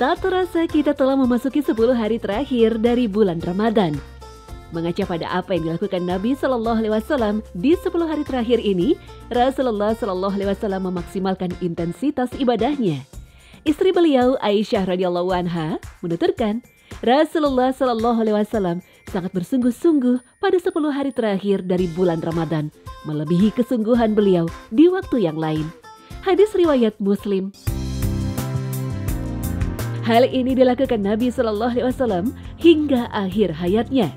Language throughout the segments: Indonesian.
Tak terasa kita telah memasuki 10 hari terakhir dari bulan Ramadan. Mengaca pada apa yang dilakukan Nabi Shallallahu Alaihi Wasallam di 10 hari terakhir ini, Rasulullah Shallallahu Alaihi Wasallam memaksimalkan intensitas ibadahnya. Istri beliau Aisyah radhiyallahu anha menuturkan, Rasulullah Shallallahu Alaihi Wasallam sangat bersungguh-sungguh pada 10 hari terakhir dari bulan Ramadan, melebihi kesungguhan beliau di waktu yang lain. Hadis riwayat Muslim. Hal ini dilakukan Nabi Shallallahu Alaihi Wasallam hingga akhir hayatnya.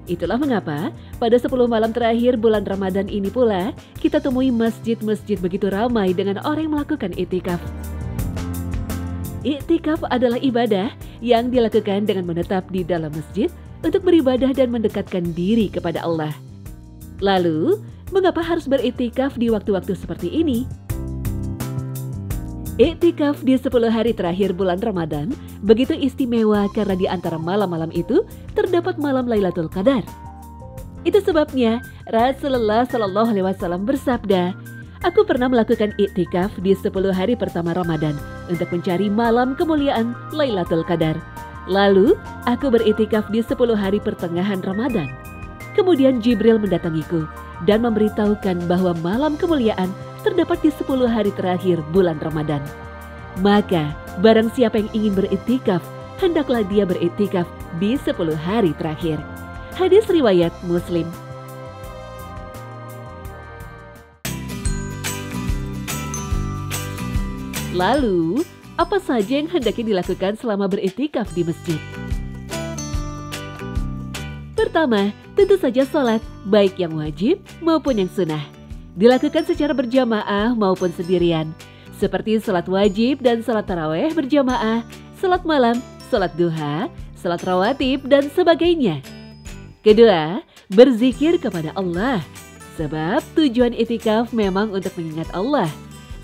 Itulah mengapa pada 10 malam terakhir bulan Ramadan ini pula kita temui masjid-masjid begitu ramai dengan orang yang melakukan iktikaf. Iktikaf adalah ibadah yang dilakukan dengan menetap di dalam masjid untuk beribadah dan mendekatkan diri kepada Allah. Lalu, mengapa harus beriktikaf di waktu-waktu seperti ini? Iktikaf di 10 hari terakhir bulan Ramadan begitu istimewa karena di antara malam-malam itu terdapat malam Lailatul Qadar. Itu sebabnya Rasulullah Shallallahu Alaihi Wasallam bersabda, "Aku pernah melakukan iktikaf di 10 hari pertama Ramadan untuk mencari malam kemuliaan Lailatul Qadar. Lalu aku beriktikaf di 10 hari pertengahan Ramadan. Kemudian Jibril mendatangiku dan memberitahukan bahwa malam kemuliaan terdapat di 10 hari terakhir bulan Ramadan. Maka barang siapa yang ingin beriktikaf, hendaklah dia beriktikaf di 10 hari terakhir." Hadis riwayat Muslim. Lalu, apa saja yang hendaknya dilakukan selama beriktikaf di masjid? Pertama, tentu saja sholat, baik yang wajib maupun yang sunnah. Dilakukan secara berjamaah maupun sendirian, seperti sholat wajib dan sholat taraweh berjamaah, sholat malam, sholat duha, sholat rawatib, dan sebagainya. Kedua, berzikir kepada Allah, sebab tujuan iktikaf memang untuk mengingat Allah.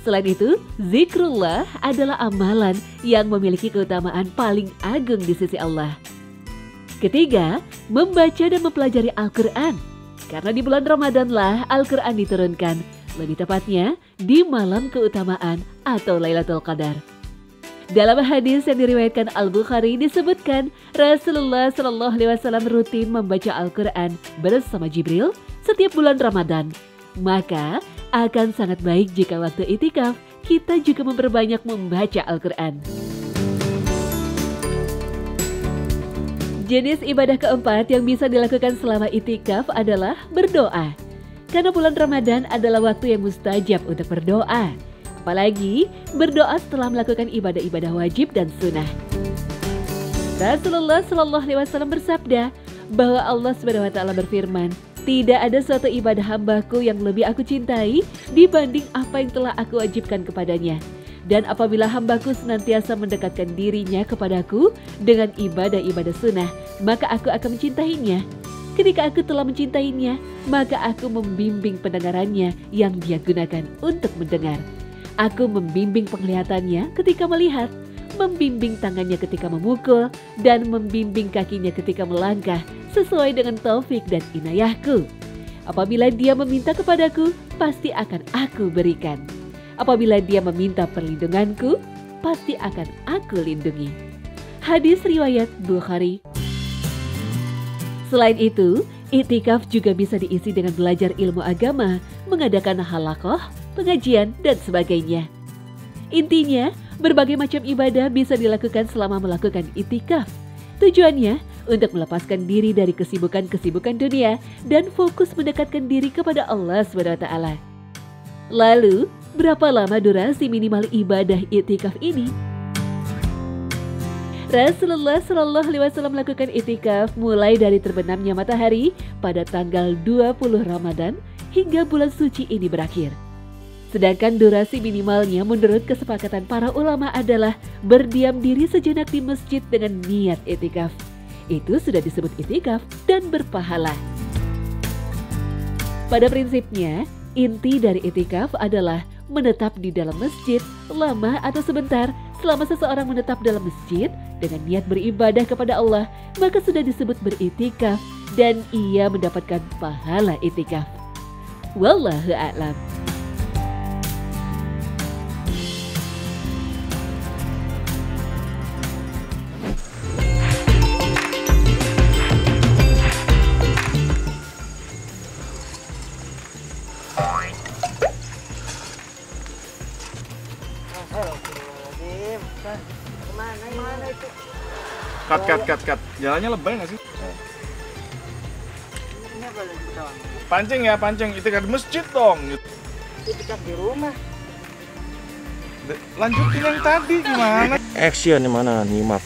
Selain itu, zikrullah adalah amalan yang memiliki keutamaan paling agung di sisi Allah. Ketiga, membaca dan mempelajari Al-Quran. Karena di bulan Ramadanlah Al-Quran diturunkan, lebih tepatnya di malam keutamaan atau Lailatul Qadar. Dalam hadis yang diriwayatkan Al-Bukhari disebutkan Rasulullah Shallallahu Alaihi Wasallam rutin membaca Al-Quran bersama Jibril setiap bulan Ramadan. Maka akan sangat baik jika waktu iktikaf kita juga memperbanyak membaca Al-Quran. Jenis ibadah keempat yang bisa dilakukan selama iktikaf adalah berdoa. Karena bulan Ramadan adalah waktu yang mustajab untuk berdoa. Apalagi berdoa setelah melakukan ibadah-ibadah wajib dan sunnah. Rasulullah Shallallahu Alaihi Wasallam bersabda bahwa Allah Subhanahu Wa Taala berfirman, "Tidak ada suatu ibadah hambaku yang lebih aku cintai dibanding apa yang telah aku wajibkan kepadanya. Dan apabila hambaku senantiasa mendekatkan dirinya kepadaku dengan ibadah-ibadah sunnah, maka aku akan mencintainya. Ketika aku telah mencintainya, maka aku membimbing pendengarannya yang dia gunakan untuk mendengar. Aku membimbing penglihatannya ketika melihat, membimbing tangannya ketika memukul, dan membimbing kakinya ketika melangkah sesuai dengan taufik dan inayahku. Apabila dia meminta kepadaku, pasti akan aku berikan. Apabila dia meminta perlindunganku, pasti akan aku lindungi." Hadis riwayat Bukhari. Selain itu, iktikaf juga bisa diisi dengan belajar ilmu agama, mengadakan halaqah, pengajian, dan sebagainya. Intinya, berbagai macam ibadah bisa dilakukan selama melakukan iktikaf. Tujuannya untuk melepaskan diri dari kesibukan-kesibukan dunia dan fokus mendekatkan diri kepada Allah SWT. Lalu, berapa lama durasi minimal ibadah iktikaf ini? Rasulullah Shallallahu Alaihi Wasallam melakukan iktikaf mulai dari terbenamnya matahari pada tanggal 20 Ramadan hingga bulan suci ini berakhir. Sedangkan durasi minimalnya menurut kesepakatan para ulama adalah berdiam diri sejenak di masjid dengan niat iktikaf. Itu sudah disebut iktikaf dan berpahala. Pada prinsipnya, inti dari iktikaf adalah menetap di dalam masjid lama atau sebentar. Selama seseorang menetap dalam masjid dengan niat beribadah kepada Allah, maka sudah disebut beriktikaf dan ia mendapatkan pahala iktikaf. Wallahu a'lam. Kemana itu? Cut. Jalannya lebay nggak sih? Ini apa lagi dong? Pancing ya, pancing. Itikad masjid dong. Itikad di rumah. Lanjutin yang tadi gimana? Action di mana nyimak.